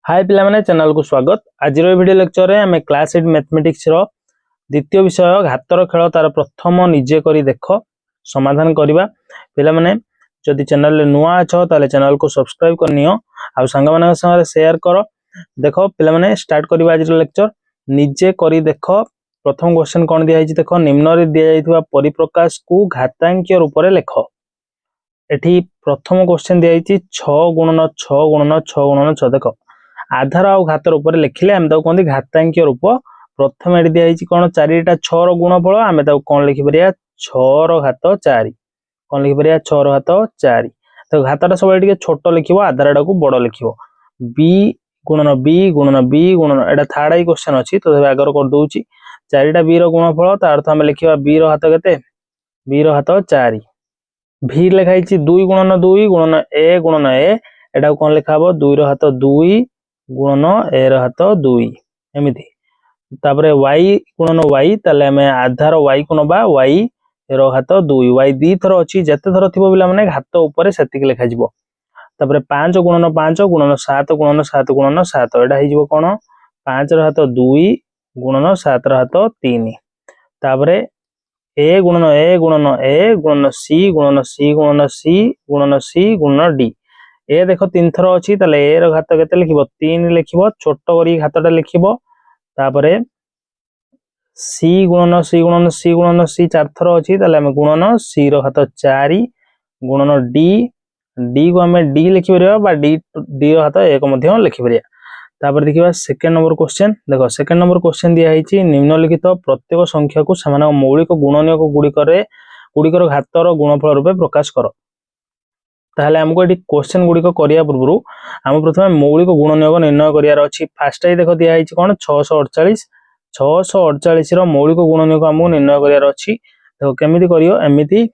हाय पिला माने चैनल को स्वागत। आज वीडियो लेक्चर रे हमें क्लास 8 मैथमेटिक्स रो द्वितीय विषय घातर खेल तार प्रथम निजे करी देख समाधान करबा। पिला माने जदि चैनल रे नुआ अछो ताले चैनल को सब्सक्राइब करनियो आ संग माने संग शेयर करो। देखो पिला माने स्टार्ट करबा आज लेक्चर निजे करी देख। प्रथम क्वेश्चन कोन दिया हिची देखो, निम्न रे दिया जायथवा परिप्रकाश को घातांकीय रूप रे लेख। एठी प्रथम क्वेश्चन दिया हिची 6 गुणन 6 गुणन 6 गुणन 6। देखो आधार और घातर ऊपर लिखिले आम कहते घातांकीय रूप। प्रथम ये दिखाई कौन 4टा 6 गुणफल आम कौन लिखिपर 6 घात 4 कौन लिखिपर 6 घात 4। तो घातटा सब छोट लिख आधार टाक बड़ लिख बी गुणन बी गुणन बी गुणन एटा थर्ड आई क्वेश्चन अच्छी तो आगर कर दूची 4टा बी गुणफल तो अर्थ आम लिखा बी हाथ के बी हाथ 4 भी लिखाई 2 गुणन 2 गुणन ए गुणन एटा कौन लिखा 2 हाथ 2 गुणन ए हाथ 2 एमती। तापरे y गुणन y ताले हमें आधार y को नबा y हाथ 2 y दी थर अछि जते थर थिबो बिला माने घात ऊपर सेतिक लिखा जिवो। तापरे 5 गुणन 5 गुणन 7 गुणन 7 गुणन 7 एटा हि जिवो कोन 5 हाथ 2 गुणन 7 हाथ 3। तापरे a गुणन a गुणन a गुणन c गुणन c गुणन c गुणन c गुणन d ए देखो 3 थर अछि ताले ए रो घात केते लिखिबो 3 लिखिबो छोट करी घातटा लिखिबो। तापरे c गुणन c गुणन c गुणन c 4 थर अछि ताले हम गुणन c रो घात 4 गुणन d d को हम d लिखि परिबा बा d रो घात 1 मध्ये लिखि परिया। तापर देखिबा सेकंड नंबर क्वेश्चन। देखो सेकंड नंबर क्वेश्चन दिया हिची निम्नलिखित प्रत्येक संख्या को समान मौलिक गुणनीयक गुड़िकर घातर गुणफल रूपे प्रकाश करो। ताहले हमको एटी क्वेश्चन गुड़िक करिया पूर्व हम प्रथम मौलिक गुणनीयक निर्णय करियार अछि। फर्स्ट आई देखो दिया हिची कोन 648 रो मौलिक गुणनीयक हमको निर्णय करियार अछि। देखो केमिति करियो एमिति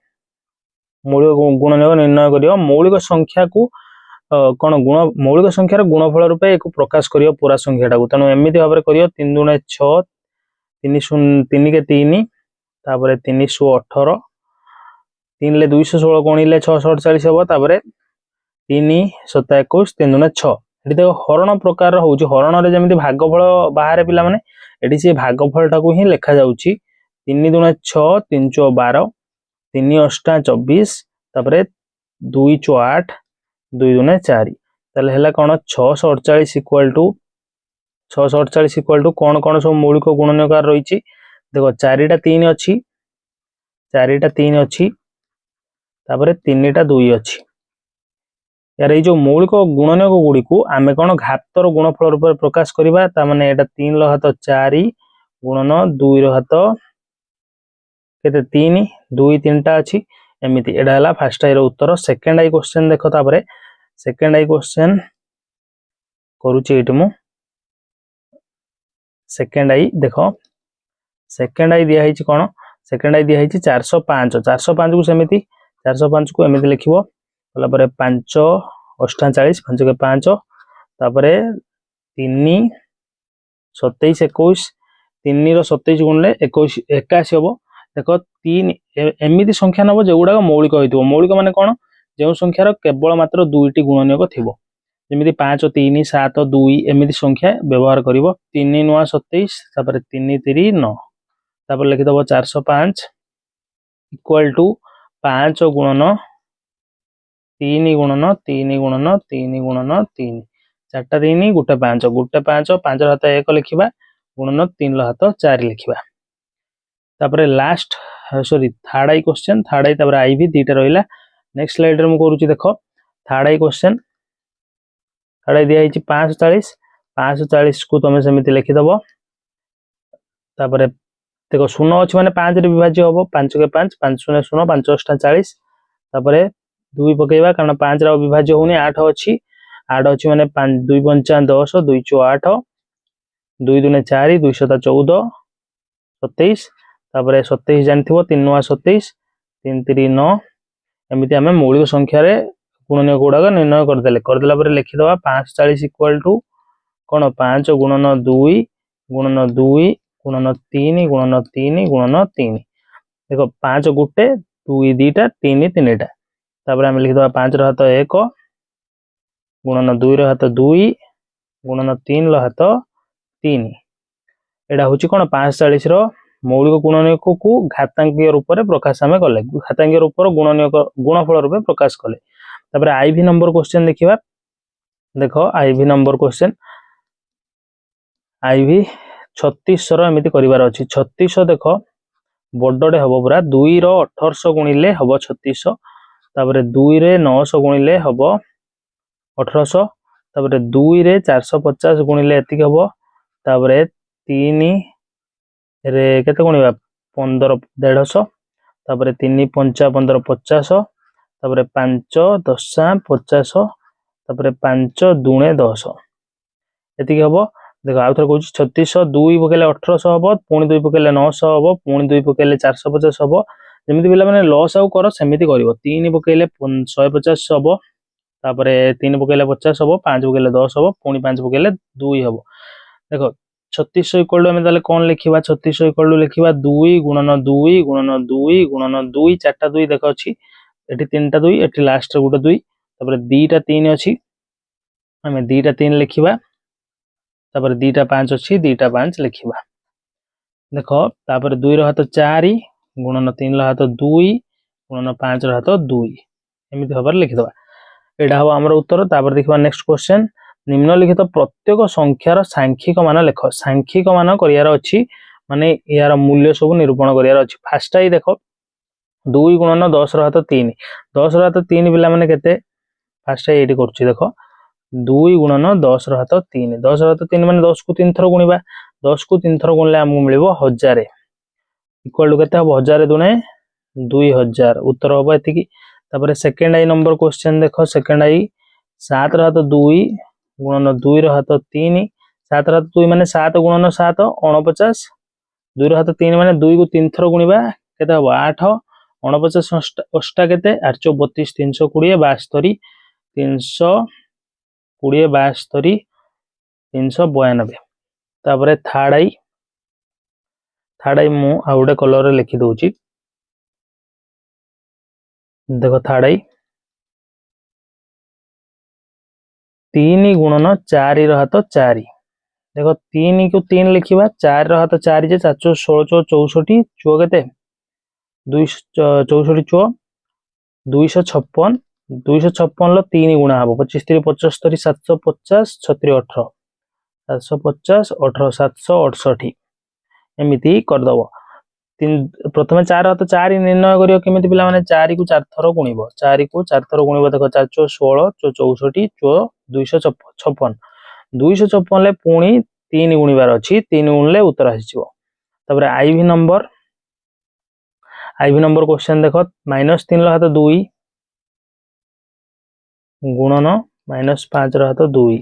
मौलिक गुणनीयक निर्णय करियो मौलिक संख्या को कोन गुण मौलिक संख्यार गुणफल रूपे एक प्रकाश करियो पूरा संख्याटा को। तनो एमिति भाबरे करियो 3 दुणे 6 3 के 3 तापरे 318 3 ले 216 गुणिले 648 हबो। तापरे 3 7 21 3 दुणे 6 एटी देखो हरण प्रकार होउची हरण रे जेमिति भागफल बाहर पिला माने एटी से भागफलटा को ही लेखा जाउची 3 दुणे 6 3 चौ 12 3 8 24 तापरे 2 चौ 8 2 दुणे 4 ताले हला कोन 648 इक्वल टू 648 इक्वल टू कोन कोन सब मौलिक गुणनीयक रहिची। देखो 4टा 3 अछि 4टा 3 अछि तापरे 3टा 2 अछि। यार ये जो मौलिक गुणनीयक गुडी को आमे कोन घातर गुणफल रूप प्रकाश करिबा ता माने एटा 3 रो हाथ 4 गुणन 2 रो हाथ केते 3 2 3टा अछि एमिति एडा हला फर्स्ट आई रो उत्तर। सेकंड आई क्वेश्चन देखो तापरे सेकंड आई क्वेश्चन करूची एटु मु सेकंड आई देखो सेकंड आई दिया हिची कोन सेकंड आई दिया हिची 405 405 को सेमिति 405 को एमिति लिखिबो होला परे 5 48 5 के 5 तापरे 3 27 21 3 रो 27 गुणले 21 81 हबो। देखो 3 एमिति संख्या नबो जेगुडा मौलिक होइतो मौलिक माने कोन जे संख्यार केवल मात्र 2टी गुणनीयक थिबो जेमिति 5 3 7 2 एमिति संख्या व्यवहार करिवो 3 9 27 तापरे 3 3 9 तापर लिखि दबो 405 इक्वल टू 5 गुणन 3 गुणन 3 गुणन 3 गुणन 3 चारटा 3 गुटे 5 गुटे 5 5 हाथ 1 लिखिबा गुणन 3 हाथ 4 लिखिबा। तापरे लास्ट सॉरी थर्ड आई क्वेश्चन थर्ड आई तापरे आई भी दीटा रहिला। नेक्स्ट स्लाइड रे मु करूची देखो थर्ड आई क्वेश्चन थर्ड आई दिया हिची 540 को तमे समिति लिखि दबो। तापरे देखो 0 अछि माने 5 रे विभाज्य होबो 5 के 5 5 0 0 5 8 40 तापरे 2 पकेइबा कारण 5 रा विभाज्य होनी 8 अछि 8 अछि माने 5 2 5 10 2 चौ 8 2 दुने 4 2 7 14 27 तापरे 27 जानथिबो 3 9 27 3 3 9 एमिति हमें मौलिक संख्या रे गुणनीयक गुडा निर्णय करदेला परे लिखि दबा 540 इक्वल टू कोन 5 गुणन 2 गुणन 2 गुणन 3 गुणन 3 गुणन 3 देखो 5 गुटे 2 2टा 3 3टा तापर हम लिखि दबा 5 रो हाथ 1 गुणन 2 रो हाथ 2 गुणन 3 ल हाथ 3 एटा होची कोन 540 रो मौलिक गुणनीयक को घातांकीय रूप में प्रकाश आमे कले घातांकीय रूप गुणनीयक गुणफल रूप में प्रकाश कले तापर आईवी नंबर क्वेश्चन देखिबा देखो आईवी नंबर क्वेश्चन आईवी 36 रो एमिति करिवार अछि 36 देखो बडडे हबो पूरा 2 रो 1800 गुणिले हबो 3600 तापर 2 रे 900 गुणिले हबो 1800 तापर 2 रे 450 गुणिले एतिक हबो तापर 3 रे केते गुणिबा 15 150 तापर 3 5 15 50 तापर 5 10 50 तापर 5 2 10 एतिक हबो देखो आउ थर कहूँ 3600 2 पकेले 1800 हबो पुणी 2 पकेले 900 हबो पुणी 2 पकेले 450 हबो जेमिति पिला माने लॉस आउ कर सेमिति करिवो 3 पकेले 150 हबो तापरे 3 पकेले 50 हबो 5 पकेले 10 हबो पुणी 5 पकेले 2 हबो देखो 3600 इक्वल टू हमें ताले कोन लिखिबा 3600 इक्वल टू लिखिबा 2 गुणन 2 गुणन 2 गुणन 2 चारटा 2 देखो अछि एठी तीनटा 2 एठी लास्ट रे गुटे 2 तापरे दीटा 3 अछि हमें दीटा 3 लिखिबा तापर दीटा 5 अछि दीटा 5 लिखिबा देखो तापर 2 रो हाथ 4 गुणन 3 रो हाथ 2 गुणन 5 रो हाथ 2 एमिति हबर लिखि दबा एडा हो हमर उत्तर तापर देखबा नेक्स्ट क्वेश्चन निम्नलिखित प्रत्येक संख्यार सांख्यिक मान लेख सांख्यिक मान करियार अछि माने यार मूल्य सब निरूपण करियार अछि फर्स्ट आई देखो 2 गुणन 10 रो हाथ 3 10 रो हाथ 3 बिला माने केते फर्स्ट आई एटी करछि देखो 2 गुणन 10 रो हाथ 3 10 रो हाथ 3 माने 10 को 3 थर गुणिबा 10 को 3 थर गुणले हमु मिलिबो 1000 इक्वल टू केते हबो 1000 दुने 2000 उत्तर हबो एतिकी तापर सेकंड आई नंबर क्वेश्चन देखो सेकंड आई 7 रो हाथ 2 गुणन 2 रो हाथ 3 7 रो हाथ 2 माने 7 गुणन 7 49 2 रो हाथ 3 माने 2 को 3 थर गुणिबा केते हबो 8 49 अष्टा केते 832 320 72 320 72 392 तापर थर्ड आई मु आउडे कलर रे लिखि दोची देखो थर्ड आई 3 गुणन 4 रो हाथ 4 देखो 3 को 3 लिखिबा 4 रो हाथ 4 जे 416 64 चुओ केते 264 चुओ 256 256 लो 3 गुणा हबो 25 3 75 750 36 18 750 18 768 एमिति कर दबो प्रथमे 4 हाथ 4 निर्णय करियो केमिति पिला माने 4 को 4 थरो गुणिबो 4 को 4 थरो गुणिबो देखो 416 64 256 256 ले पुणी 3 गुणिबार अछि 3 गुणले उत्तर आसीबो तबरे आईवी नंबर क्वेश्चन देखो -3 लो हाथ 2 गुणन -5 रो हाथ 2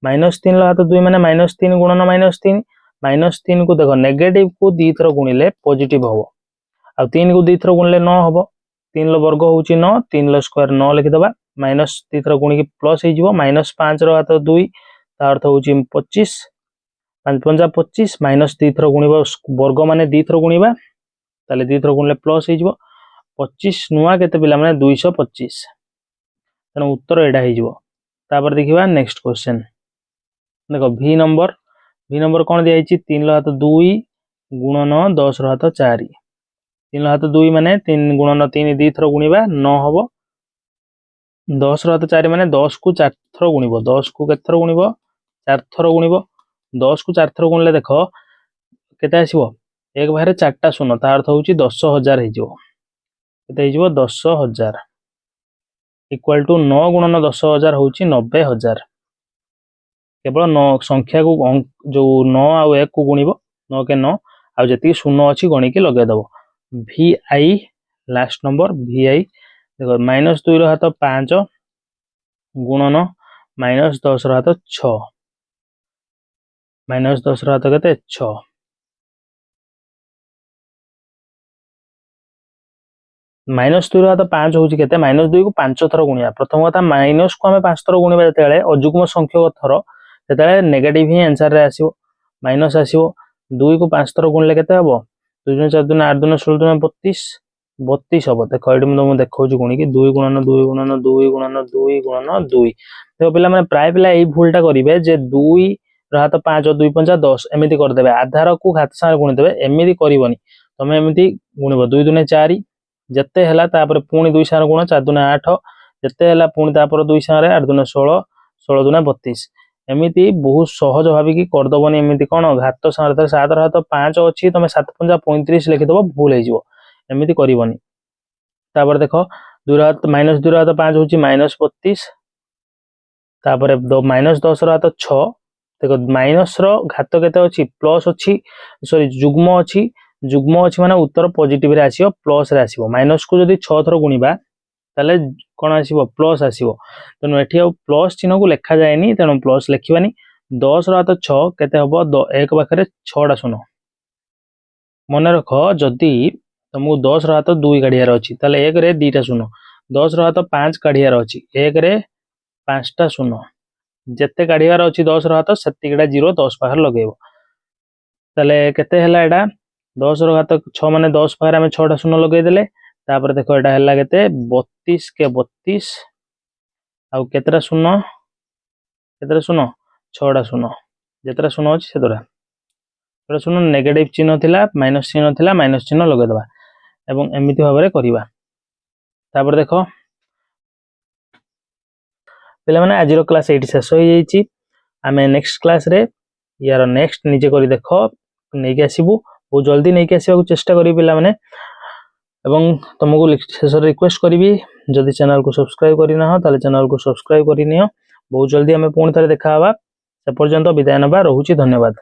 -3 लो हाथ 2 माने -3 गुणन -3 -3 को देखो नेगेटिव को 2 थर गुणिले पॉजिटिव हबो आ 3 को 2 थर गुणिले 9 हबो 3 लो वर्ग होउची 9 3 लो स्क्वायर 9 लिखि दबा माइनस 2 थर गुणी के प्लस हे जिवो -5 रो हाथ 2 ता अर्थ होउची 25 5 5 25 -2 थर गुणिबा वर्ग माने 2 थर गुणिबा ताले 2 थर गुणले प्लस हे जिवो 25 नुआ केते पिला माने 225 तने उत्तर एडा हे जिवो तापर देखिबा नेक्स्ट क्वेश्चन देखो भी नंबर कोन दिया हिची 3 लो हाथ 2 गुणन 10 रो हाथ 4 3 लो हाथ 2 माने 3 गुणन 3 2 थर गुणिबा 9 हबो 10 रो हाथ 4 माने 10 को 4 थर गुणिबो 10 को केते थर गुणिबो 4 थर गुणिबो 10 को 4 थर गुणले देखो केते आसीबो एक बाहरे 4टा शून्य ता अर्थ होउची 10000 हे जिवो केते हे जिवो 10000 इक्वल टू 9 गुणन 10000 होउची 90000 केवल 9 संख्या को जो 9 आ 1 को गुणिबो 9 के 9 आ जति शून्य अछि गणी के लगे दबो vi लास्ट नंबर vi देखो -2 रो हाथ 5 गुणन -10 रो हाथ 6 -10 रो हाथ केते 6 -2 रो हाथ 5 होउची केते -2 को 5 थर गुणिया प्रथम कथा माइनस को हमें 5 थर गुणिबा जतेले अजुग्म संख्यक थर तेतले नेगेटिव ही आंसर रे आसीबो माइनस आसीबो 2 को 5 थर गुणले केते हबो 2 4 2 8 2 16 32 32 हम देख ये तुमको देखा गुणी कि 2 गुणन 2 गुणन 2 गुणन 2 गुणन 2 देखो पिला माने प्राय पिला यही भूलटा करेंगे जे 2 हाथ 5 2 5 10 एमती करदे आधार को हाथ सागर गुणीदे एमती करनी तुम एमती गुणब 2 दूने 4 जिते है पुणी 2 सागर गुण 4 दूने 8 जिते है पुणी 2 सागर 8 दूने 16 16 दूने 32 एमती बहुत सहज भाविकी करदबनी एमती कौन घात सागर 7 हाथ 5 अच्छी तुम 7 5 35 लिखिदब भूल हो एमती करनी तापर देख 2 हाथ माइनस 2 हाथ 5 हूँ माइनस 32 तापर माइनस 10 हाथ 6 देखो माइनस घात केते अच्छी प्लस अच्छी सॉरी जुग्म अच्छी माने उत्तर पॉजिटिव रे आसीबो प्लस रे आसीबो माइनस को जदी 6 थरो गुणीबा ताले कोन आसीबो प्लस आसीबो तेनु एठी प्लस चिन्ह को लेखा जायनी तेनु प्लस लेखिबानी 10 हाथ 6 केते हबो 1 पाखरे 6 टा सुनो मन रख जदि तुमको 10 हाथ 2 काढ़ियार अच्छी ताले 1 रे 2 टा सुनो 10 हाथ 5 काढ़ियार अच्छी 1 रे 5 टा सुनो जिते काढ़ियार अच्छी 10 हाथ सेतिकटा 0 10 पाखर लगेबो ताले केते हैला एडा 10 हाथ 6 माने 10 पाखर आमे 6 टा शून्य लगे देले तापर देखो एडा हैला केते 32 के 32 आउ केतेटा शून्य 6 टा शून्य जेतरा शून्य अछि सेतरा एटा शून्य नेगेटिव चिन्ह थिला माइनस चिन्ह थिला माइनस चिन्ह लगे दबा एवं एमिति भाबरे करिवा तापर देखो पिला माने आजिरो क्लास 8 शेष हो जाईची आमे नेक्स्ट क्लास रे यार नेक्स्ट निजे करी देखो नै के आसीबू बहुत जल्दी नै के आसीबा को चेष्टा करी पिला माने एवं तुमको शेष रिक्वेस्ट करी जदि चैनल को सब्सक्राइब करिना हो ताले चैनल को सब्सक्राइब करिनियो बहुत जल्दी आमे पुणी थरे देखा हवा से पर्यंत विदाय नबा रहूची धन्यवाद।